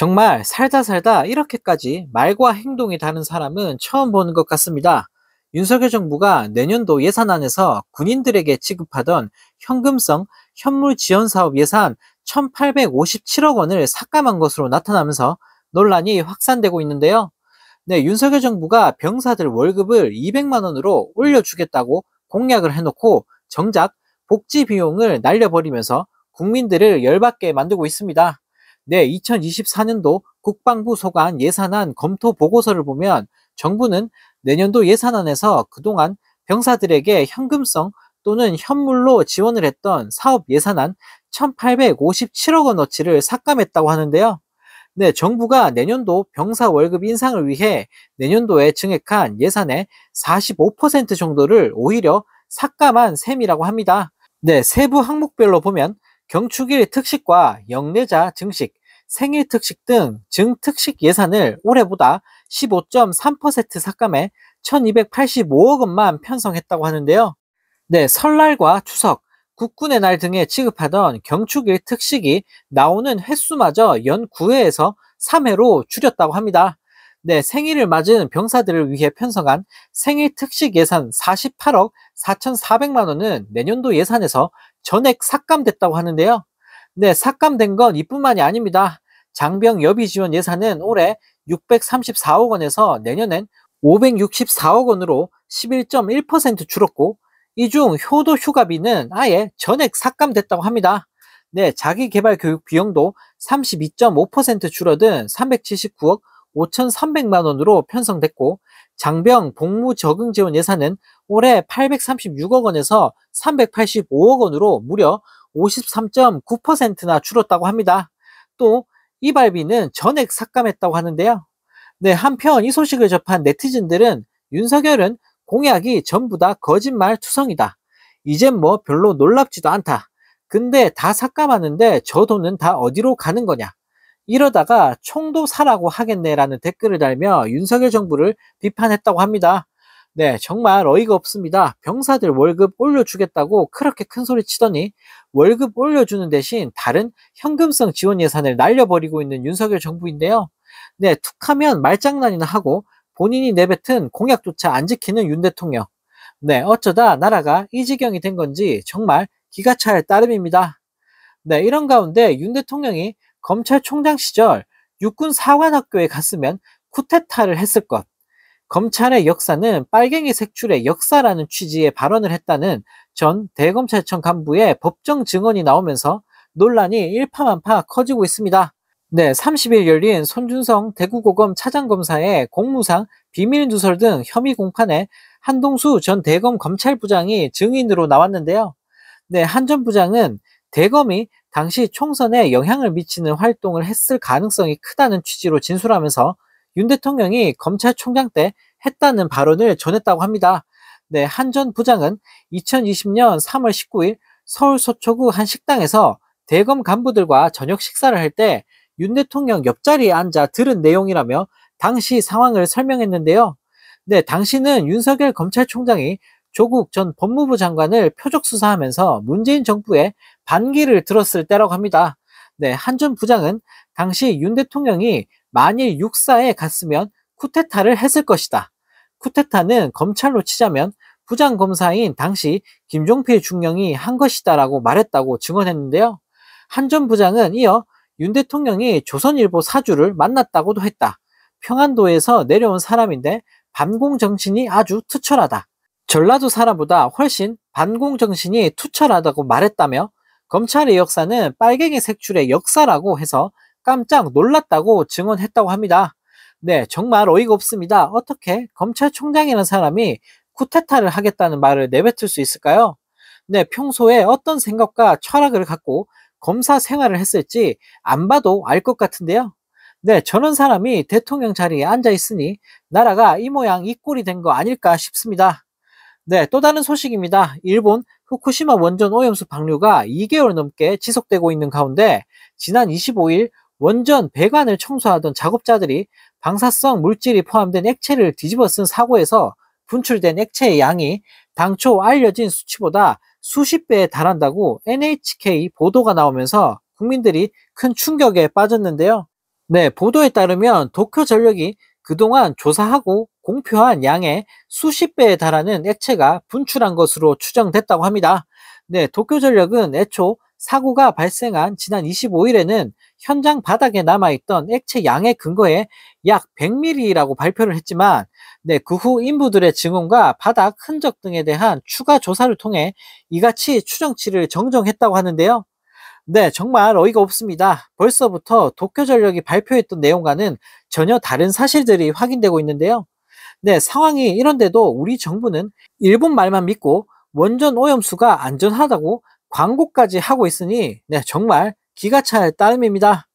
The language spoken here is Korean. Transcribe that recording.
정말 살다 살다 이렇게까지 말과 행동이 다른 사람은 처음 보는 것 같습니다. 윤석열 정부가 내년도 예산안에서 군인들에게 지급하던 현금성 현물 지원 사업 예산 1,857억 원을 삭감한 것으로 나타나면서 논란이 확산되고 있는데요. 네, 윤석열 정부가 병사들 월급을 200만 원으로 올려주겠다고 공약을 해놓고 정작 복지 비용을 날려버리면서 국민들을 열받게 만들고 있습니다. 네, 2024년도 국방부 소관 예산안 검토 보고서를 보면 정부는 내년도 예산안에서 그동안 병사들에게 현금성 또는 현물로 지원을 했던 사업 예산안 1,857억 원어치를 삭감했다고 하는데요. 네, 정부가 내년도 병사 월급 인상을 위해 내년도에 증액한 예산의 45% 정도를 오히려 삭감한 셈이라고 합니다. 네, 세부 항목별로 보면 경축일 특식과 영내자 증식, 생일 특식 등 증특식 예산을 올해보다 15.3% 삭감해 1285억 원만 편성했다고 하는데요. 네, 설날과 추석, 국군의 날 등에 지급하던 경축일 특식이 나오는 횟수마저 연 9회에서 3회로 줄였다고 합니다. 네, 생일을 맞은 병사들을 위해 편성한 생일 특식 예산 48억 4,400만 원은 내년도 예산에서 전액 삭감됐다고 하는데요. 네, 삭감된 건 이뿐만이 아닙니다. 장병 여비 지원 예산은 올해 634억 원에서 내년엔 564억 원으로 11.1% 줄었고, 이 중 효도 휴가비는 아예 전액 삭감됐다고 합니다. 네, 자기개발 교육 비용도 32.5% 줄어든 379억 5,300만 원으로 편성됐고, 장병 복무 적응 지원 예산은 올해 836억 원에서 385억 원으로 무려 53.9%나 줄었다고 합니다. 또 이발비는 전액 삭감했다고 하는데요. 네, 한편 이 소식을 접한 네티즌들은 윤석열은 공약이 전부 다 거짓말 투성이다. 이젠 뭐 별로 놀랍지도 않다. 근데 다 삭감하는데 저 돈은 다 어디로 가는 거냐. 이러다가 총도 사라고 하겠네라는 댓글을 달며 윤석열 정부를 비판했다고 합니다. 네, 정말 어이가 없습니다. 병사들 월급 올려주겠다고 그렇게 큰 소리 치더니 월급 올려주는 대신 다른 현금성 지원 예산을 날려버리고 있는 윤석열 정부인데요. 네, 툭하면 말장난이나 하고 본인이 내뱉은 공약조차 안 지키는 윤 대통령. 네, 어쩌다 나라가 이 지경이 된 건지 정말 기가 찰 따름입니다. 네, 이런 가운데 윤 대통령이 검찰총장 시절 육군 사관학교에 갔으면 쿠데타를 했을 것. 검찰의 역사는 빨갱이 색출의 역사라는 취지의 발언을 했다는 전 대검찰청 간부의 법정 증언이 나오면서 논란이 일파만파 커지고 있습니다. 네, 30일 열린 손준성 대구고검 차장검사의 공무상 비밀누설 등 혐의 공판에 한동수 전 대검 검찰부장이 증인으로 나왔는데요. 네, 한 전 부장은 대검이 당시 총선에 영향을 미치는 활동을 했을 가능성이 크다는 취지로 진술하면서 윤 대통령이 검찰총장 때 했다는 발언을 전했다고 합니다. 네, 한 전 부장은 2020년 3월 19일 서울 서초구 한 식당에서 대검 간부들과 저녁 식사를 할 때 윤 대통령 옆자리에 앉아 들은 내용이라며 당시 상황을 설명했는데요. 네, 당시는 윤석열 검찰총장이 조국 전 법무부 장관을 표적 수사하면서 문재인 정부의 반기를 들었을 때라고 합니다. 네, 한 전 부장은 당시 윤 대통령이 만일 육사에 갔으면 쿠데타를 했을 것이다. 쿠데타는 검찰로 치자면 부장검사인 당시 김종필 중령이 한 것이다라고 말했다고 증언했는데요. 한 전 부장은 이어 윤 대통령이 조선일보 사주를 만났다고도 했다. 평안도에서 내려온 사람인데 반공 정신이 아주 투철하다. 전라도 사람보다 훨씬 반공 정신이 투철하다고 말했다며 검찰의 역사는 빨갱이 색출의 역사라고 해서 깜짝 놀랐다고 증언했다고 합니다. 네, 정말 어이가 없습니다. 어떻게 검찰총장이라는 사람이 쿠데타를 하겠다는 말을 내뱉을 수 있을까요? 네, 평소에 어떤 생각과 철학을 갖고 검사 생활을 했을지 안 봐도 알 것 같은데요. 네, 저런 사람이 대통령 자리에 앉아 있으니 나라가 이 모양 이 꼴이 된 거 아닐까 싶습니다. 네, 또 다른 소식입니다. 일본 후쿠시마 원전 오염수 방류가 2개월 넘게 지속되고 있는 가운데 지난 25일 원전 배관을 청소하던 작업자들이 방사성 물질이 포함된 액체를 뒤집어 쓴 사고에서 분출된 액체의 양이 당초 알려진 수치보다 수십 배에 달한다고 NHK 보도가 나오면서 국민들이 큰 충격에 빠졌는데요. 네, 보도에 따르면 도쿄전력이 그동안 조사하고 공표한 양의 수십 배에 달하는 액체가 분출한 것으로 추정됐다고 합니다. 네, 도쿄전력은 애초 사고가 발생한 지난 25일에는 현장 바닥에 남아있던 액체 양의 근거에 약 100ml라고 발표를 했지만, 네, 그 후 인부들의 증언과 바닥 흔적 등에 대한 추가 조사를 통해 이같이 추정치를 정정했다고 하는데요. 네, 정말 어이가 없습니다. 벌써부터 도쿄전력이 발표했던 내용과는 전혀 다른 사실들이 확인되고 있는데요. 네, 상황이 이런데도 우리 정부는 일본 말만 믿고 원전 오염수가 안전하다고 광고까지 하고 있으니, 네, 정말 기가 찰 따름입니다.